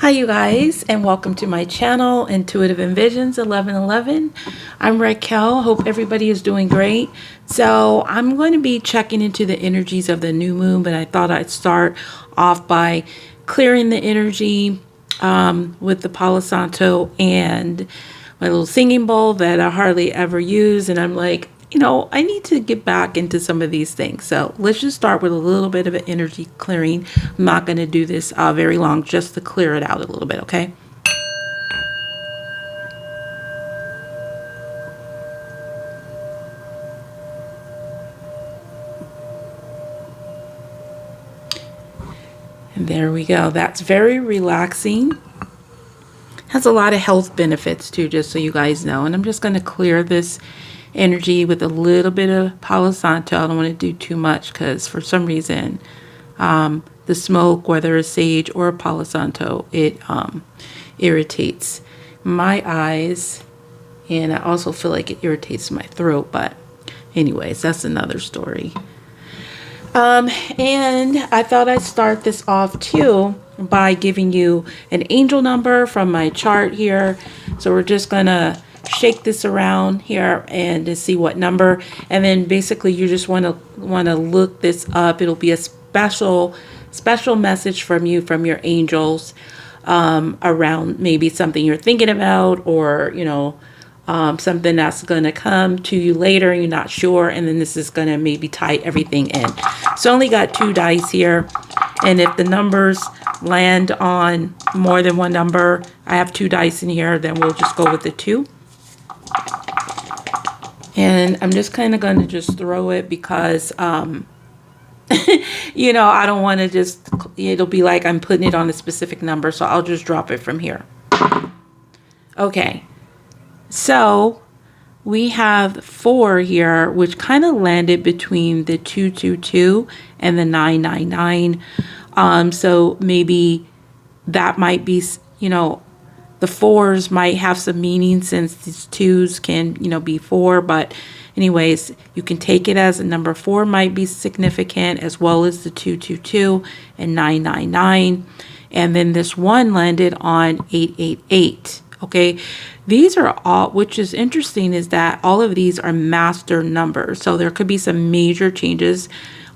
Hi you guys, and welcome to my channel, Intuitive Envisions 1111. I'm Raquel. Hope everybody is doing great. So I'm going to be checking into the energies of the new moon, but I thought I'd start off by clearing the energy with the Palo Santo and my little singing bowl that I hardly ever use. And I'm like, I need to get back into some of these things. So let's just start with a little bit of an energy clearing. I'm not going to do this very long, just to clear it out a little bit, okay? And there we go. That's very relaxing. Has a lot of health benefits too, just so you guys know. And I'm just going to clear this energy with a little bit of Palo Santo. I don't want to do too much because for some reason the smoke, whether it's sage or Palo Santo, it irritates my eyes, and I also feel like it irritates my throat. But anyways, that's another story. And I thought I'd start this off too by giving you an angel number from my chart here. So we're just gonna shake this around here and to see what number, and then basically you just want to look this up. It'll be a special message from you, from your angels, around maybe something you're thinking about, or something that's going to come to you later and you're not sure, and then this is going to maybe tie everything in. So only got 2 dice here, and if the numbers land on more than one number, I have 2 dice in here, then we'll just go with the 2. And I'm just kind of going to just throw it because I don't want to just, it'll be like I'm putting it on a specific number, so I'll just drop it from here. Okay, so we have 4 here, which kind of landed between the 222 and the 999. So maybe that might be, the 4s might have some meaning, since these 2s can, be 4. But anyways, you can take it as a number 4 might be significant, as well as the 222 and 999. And then this 1 landed on 888. Okay, these are all, which is interesting, is that all of these are master numbers. So there could be some major changes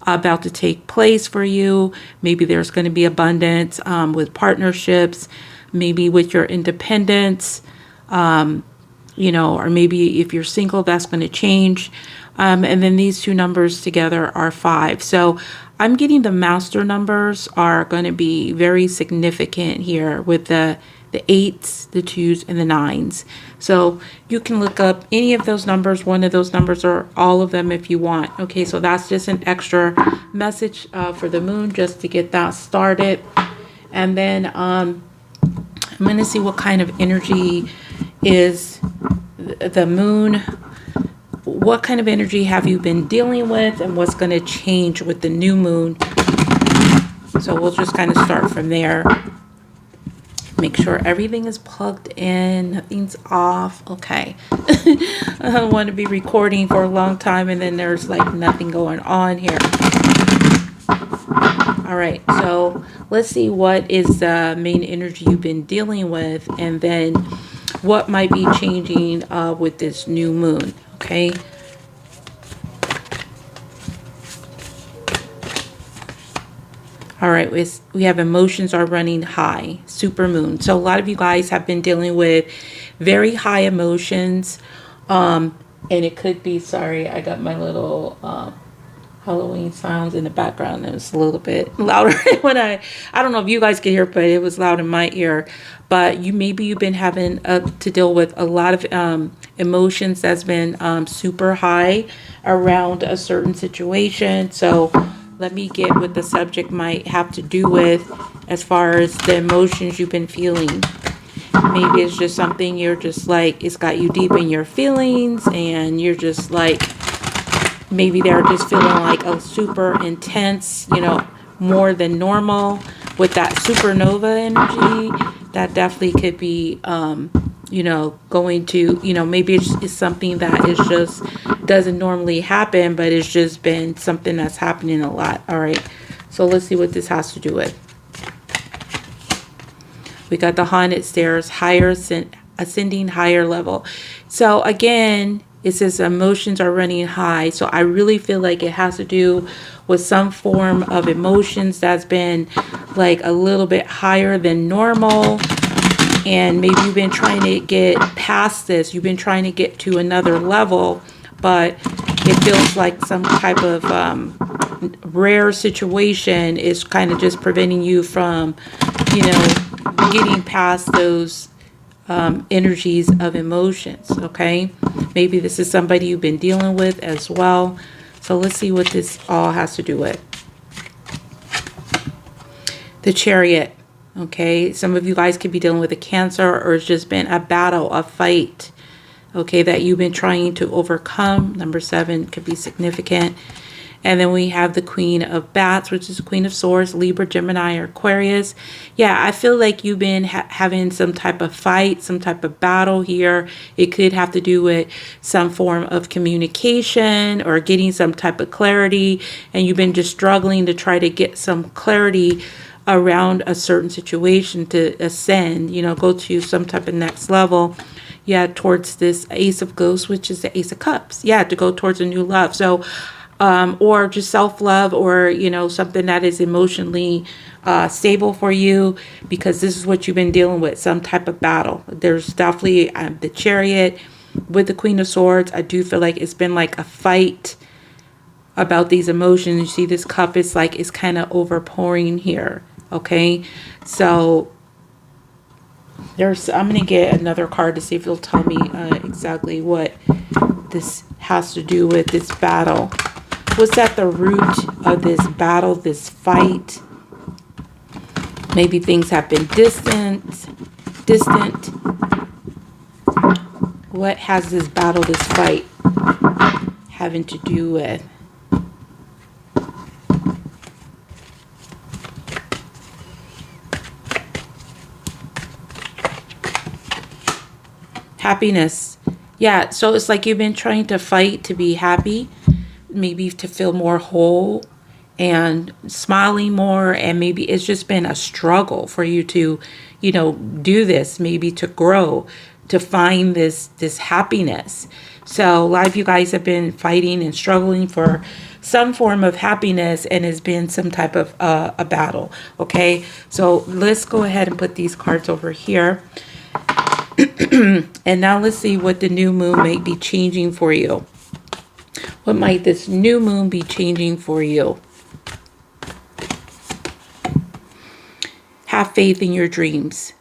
about to take place for you. Maybe there's going to be abundance with partnerships, maybe with your independence, or maybe if you're single, that's going to change. And then these 2 numbers together are 5. So I'm getting the master numbers are going to be very significant here with the 8s, the 2s, and the 9s. So you can look up any of those numbers, one of those numbers, or all of them if you want. Okay, so that's just an extra message for the moon, just to get that started. And then I'm going to see what kind of energy is the moon. What kind of energy have you been dealing with, and what's going to change with the new moon? So we'll just kind of start from there. Make sure everything is plugged in, nothing's off. Okay. I don't want to be recording for a long time and then there's like nothing going on here. All right, so let's see what is the main energy you've been dealing with, and then what might be changing with this new moon. Okay. All right, we have emotions are running high, super moon. So a lot of you guys have been dealing with very high emotions. And it could be, sorry, I got my little Halloween sounds in the background. It was a little bit louder when I don't know if you guys can hear, but it was loud in my ear. But maybe you've been having to deal with a lot of emotions that's been super high around a certain situation. So let me get what the subject might have to do with as far as the emotions you've been feeling. Maybe it's just something you're just like, it's got you deep in your feelings, and you're just like, maybe they're just feeling like a super intense, more than normal with that supernova energy. That definitely could be, going to, maybe it's something that is just doesn't normally happen, but it's just been something that's happening a lot. All right, so let's see what this has to do with. We got the haunted stairs, higher ascending higher level. So again, it says emotions are running high. So I really feel like it has to do with some form of emotions that's been like a little bit higher than normal. And maybe you've been trying to get past this. You've been trying to get to another level, but it feels like some type of rare situation is kind of just preventing you from, getting past those energies of emotions, okay? Maybe this is somebody you've been dealing with as well. So let's see what this all has to do with. The Chariot, okay? Some of you guys could be dealing with a Cancer, or it's just been a battle, a fight, okay, that you've been trying to overcome. Number 7 could be significant. And then we have the Queen of Bats, which is the Queen of Swords, Libra, Gemini, or Aquarius. Yeah, I feel like you've been having some type of fight, some type of battle here. It could have to do with some form of communication or getting some type of clarity. And you've been just struggling to try to get some clarity around a certain situation to ascend, go to some type of next level. Yeah, towards this Ace of Ghosts, which is the Ace of Cups. Yeah, to go towards a new love. So, or just self-love, or something that is emotionally stable for you, because this is what you've been dealing with, some type of battle. There's definitely the Chariot with the Queen of Swords. I do feel like it's been like a fight about these emotions. You see this cup is like it's kind of overpouring here, okay? So I'm going to get another card to see if it'll tell me exactly what this has to do with this battle. What's at the root of this battle, this fight? Maybe things have been distant. What has this battle, this fight, having to do with? Happiness. Yeah, so it's like you've been trying to fight to be happy, maybe to feel more whole and smiling more, and maybe it's just been a struggle for you to, do this, maybe to grow, to find this happiness. So a lot of you guys have been fighting and struggling for some form of happiness, and has been some type of a battle, okay? So let's go ahead and put these cards over here. And now let's see what the new moon may be changing for you. What might this new moon be changing for you? Have faith in your dreams.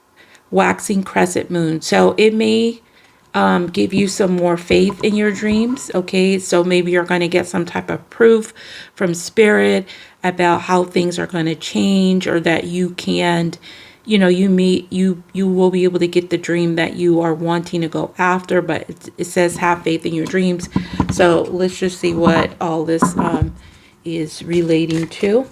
Waxing crescent moon. So it may give you some more faith in your dreams, okay? So maybe you're going to get some type of proof from spirit about how things are going to change, or that you can, you will be able to get the dream that you are wanting to go after. But it says have faith in your dreams. So let's just see what all this is relating to.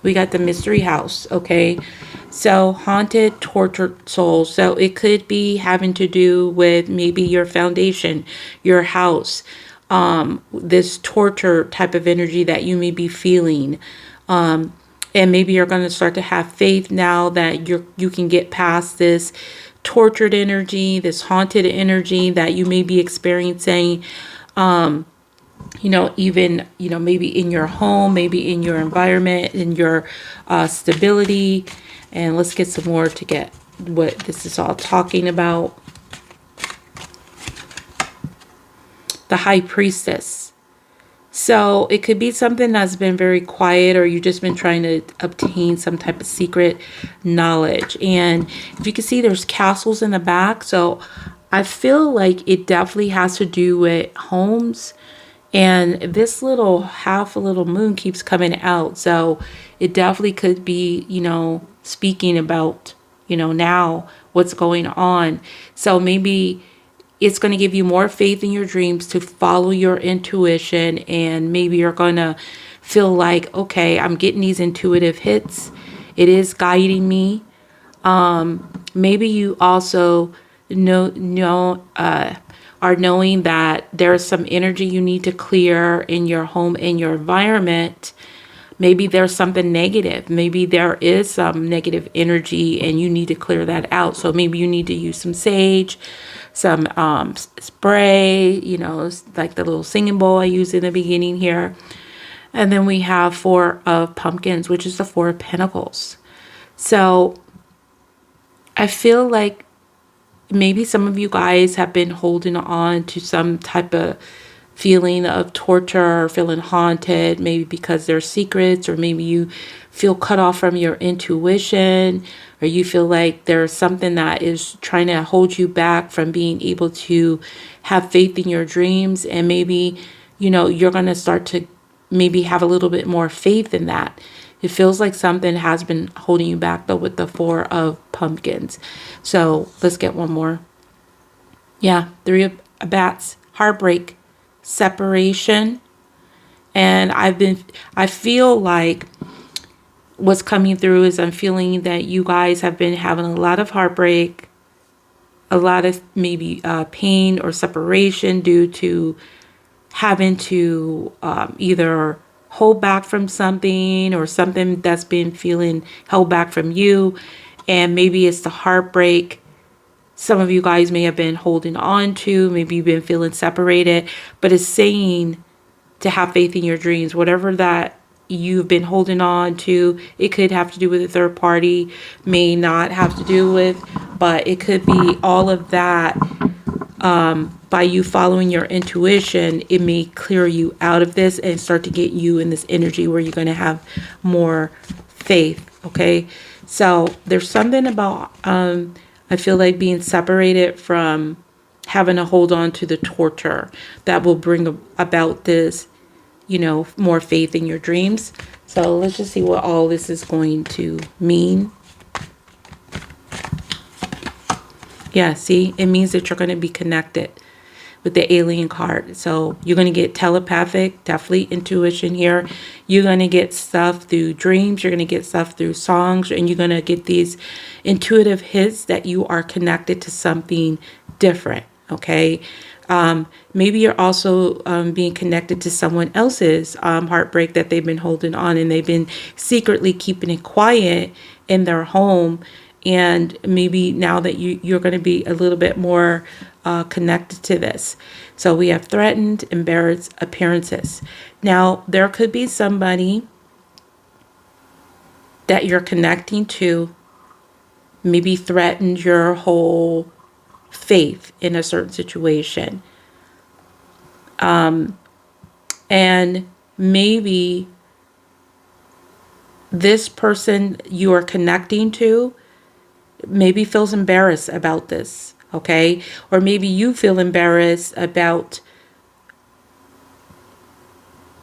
We got the mystery house, okay? So haunted, tortured souls. So it could be having to do with maybe your foundation, your house, this torture type of energy that you may be feeling. And maybe you're going to start to have faith now that you can get past this tortured energy, this haunted energy that you may be experiencing, even, maybe in your home, maybe in your environment, in your stability. And let's get some more to get what this is all talking about. The High Priestess. So it could be something that's been very quiet, or you've just been trying to obtain some type of secret knowledge. And if you can see, there's castles in the back. So I feel like it definitely has to do with homes. And this little half a little moon keeps coming out. So it definitely could be, speaking about, now what's going on. So maybe it's going to give you more faith in your dreams to follow your intuition. And maybe you're going to feel like, okay, I'm getting these intuitive hits. It is guiding me. Maybe you also are knowing that there's some energy you need to clear in your home, in your environment, Maybe there's something negative. Maybe there is some negative energy and you need to clear that out. So maybe you need to use some sage, some spray, you know, like the little singing bowl I used in the beginning here. And then we have 4 of pumpkins, which is the 4 of pentacles. So I feel like maybe some of you guys have been holding on to some type of feeling of torture, or feeling haunted, maybe because there's secrets, or maybe you feel cut off from your intuition, or you feel like there's something that is trying to hold you back from being able to have faith in your dreams. And maybe, you know, you're going to start to maybe have a little bit more faith in that. It feels like something has been holding you back, though, with the 4 of pumpkins. So let's get one more. Yeah, 3 of bats, heartbreak, separation. And I feel like what's coming through is I'm feeling that you guys have been having a lot of heartbreak, a lot of maybe pain or separation due to having to either hold back from something, or something that's been feeling held back from you. And maybe it's the heartbreak some of you guys may have been holding on to. Maybe you've been feeling separated, but it's saying to have faith in your dreams. Whatever that you've been holding on to, it could have to do with a third party, may not have to do with, but it could be all of that. By you following your intuition, it may clear you out of this and start to get you in this energy where you're going to have more faith. Okay. So there's something about, I feel like being separated from having to hold on to the torture that will bring about this, you know, more faith in your dreams. So let's just see what all this is going to mean. Yeah, see, it means that you're going to be connected with the alien card. So you're going to get telepathic, definitely intuition here. You're going to get stuff through dreams. You're going to get stuff through songs. And you're going to get these intuitive hits that you are connected to something different. Okay. Maybe you're also being connected to someone else's heartbreak that they've been holding on, and they've been secretly keeping it quiet in their home. And maybe now that you're going to be a little bit more connected to this. So we have threatened, embarrassed appearances. Now, there could be somebody that you're connecting to, maybe threatened your whole faith in a certain situation. And maybe this person you are connecting to maybe feels embarrassed about this, okay? Or maybe you feel embarrassed about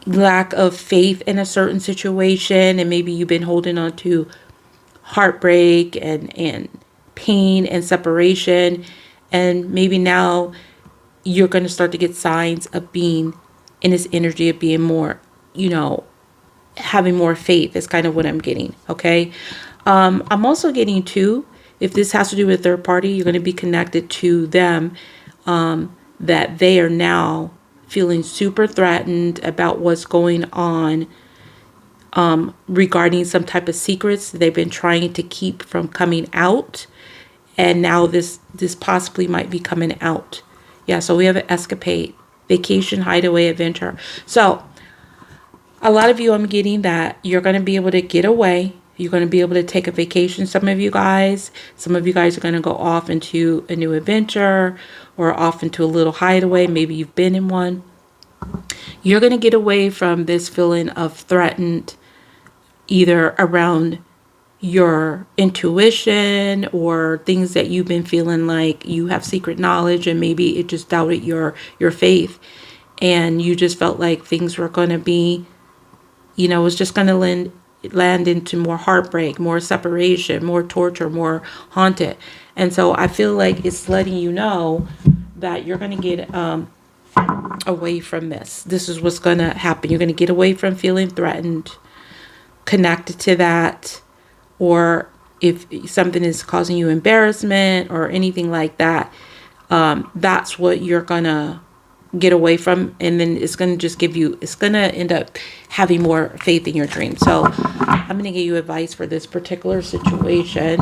lack of faith in a certain situation, and maybe you've been holding on to heartbreak and pain and separation, and maybe now you're going to start to get signs of being in this energy of being more, you know, having more faith is kind of what I'm getting, okay? I'm also getting too, if this has to do with a third party, you're going to be connected to them, that they are now feeling super threatened about what's going on regarding some type of secrets they've been trying to keep from coming out. And now this possibly might be coming out. Yeah, so we have an escapade, vacation, hideaway, adventure. So a lot of you, I'm getting that you're going to be able to get away. You're going to be able to take a vacation. Some of you guys are going to go off into a new adventure, or off into a little hideaway. Maybe you've been in one. You're going to get away from this feeling of threatened, either around your intuition or things that you've been feeling like you have secret knowledge, and maybe it just doubted your faith, and you just felt like things were going to be, you know, it was just going to land into more heartbreak, more separation, more torture, more haunted. And so I feel like it's letting you know that you're going to get away from this. This is what's going to happen. You're going to get away from feeling threatened, connected to that, or if something is causing you embarrassment or anything like that, that's what you're going to get away from, and then it's going to just give you, it's going to end up having more faith in your dream. So I'm going to give you advice for this particular situation.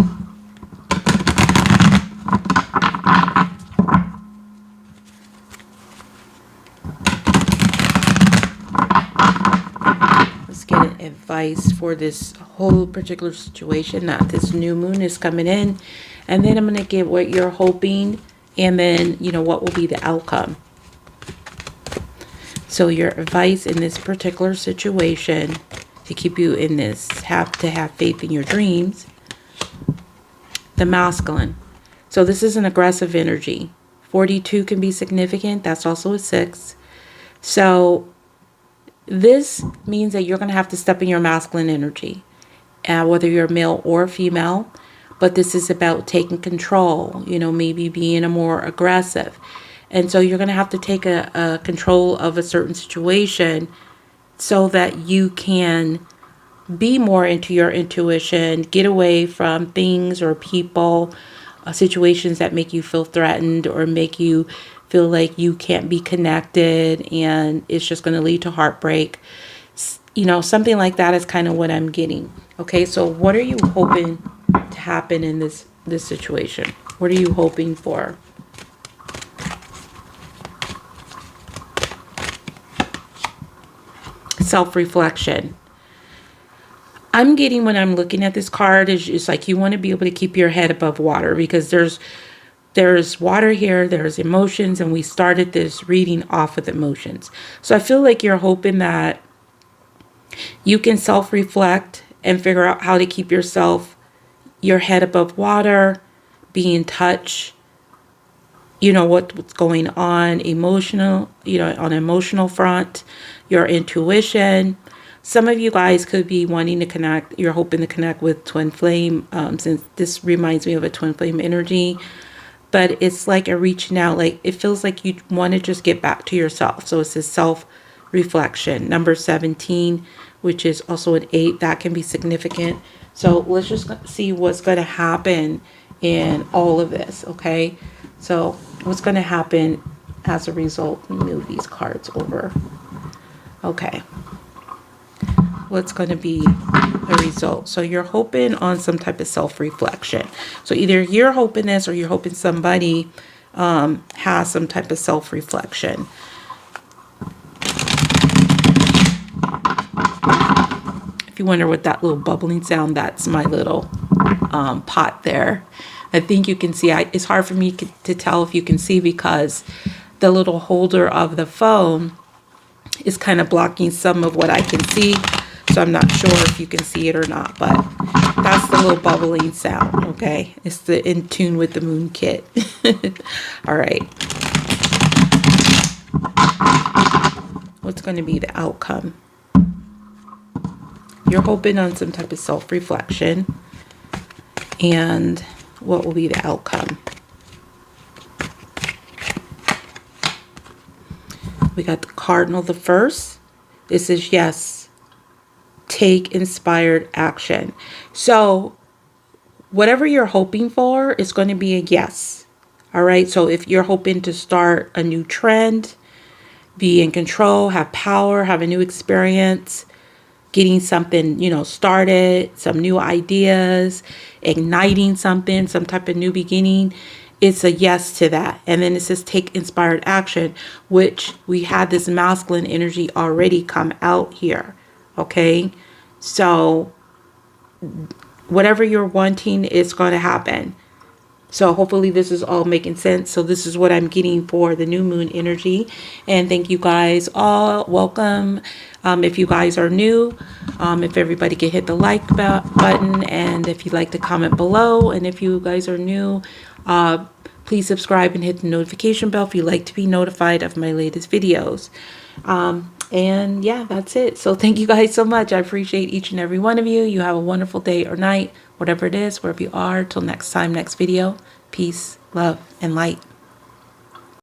Let's get an advice for this whole particular situation that this new moon is coming in, and then I'm going to get what you're hoping, and then, you know, what will be the outcome. So your advice in this particular situation to keep you in this, have to have faith in your dreams. The masculine. So this is an aggressive energy. 42 can be significant. That's also a 6. So this means that you're going to have to step in your masculine energy, whether you're male or female. But this is about taking control, you know, maybe being a more aggressive. And so you're going to have to take a control of a certain situation so that you can be more into your intuition, get away from things or people, situations that make you feel threatened or make you feel like you can't be connected and it's just going to lead to heartbreak. You know, something like that is kind of what I'm getting. Okay, so what are you hoping to happen in this situation? What are you hoping for? Self-reflection. I'm getting, when I'm looking at this card, is just like you want to be able to keep your head above water, because there's water here, there's emotions, and we started this reading off with emotions. So I feel like you're hoping that you can self-reflect and figure out how to keep your head above water, be in touch, you know, what's going on emotional, you know, on an emotional front, your intuition. Some of you guys could be wanting to connect, you're hoping to connect with twin flame, since this reminds me of a twin flame energy. But it's like a reaching out, like it feels like you want to just get back to yourself. So it's this self-reflection. Number 17, which is also an 8, that can be significant. So let's just see what's going to happen in all of this, okay? So what's going to happen as a result? Let me move these cards over. Okay. What's going to be the result? So you're hoping on some type of self-reflection. So either you're hoping this or you're hoping somebody has some type of self-reflection. If you wonder what that little bubbling sound, that's my little pot there. I think you can see, it's hard for me to tell if you can see because the little holder of the phone is kind of blocking some of what I can see. So I'm not sure if you can see it or not, but that's the little bubbling sound, okay? It's the In Tune with the Moon kit. All right. What's going to be the outcome? You're hoping on some type of self-reflection. And what will be the outcome? We got the Cardinal the first. This is yes. Take inspired action. So whatever you're hoping for is going to be a yes. All right. So if you're hoping to start a new trend, be in control, have power, have a new experience, getting something, you know, started, some new ideas, igniting something, some type of new beginning, it's a yes to that. And then it says take inspired action, which we had this masculine energy already come out here. Okay, so whatever you're wanting is going to happen. So hopefully this is all making sense. So this is what I'm getting for the new moon energy. And thank you guys all. Welcome. If you guys are new, if everybody could hit the like button, and if you'd like to comment below, and if you guys are new, please subscribe and hit the notification bell if you'd like to be notified of my latest videos. And yeah, that's it. So thank you guys so much. I appreciate each and every one of you. You have a wonderful day or night, whatever it is, wherever you are. Till next time, next video. Peace, love, and light.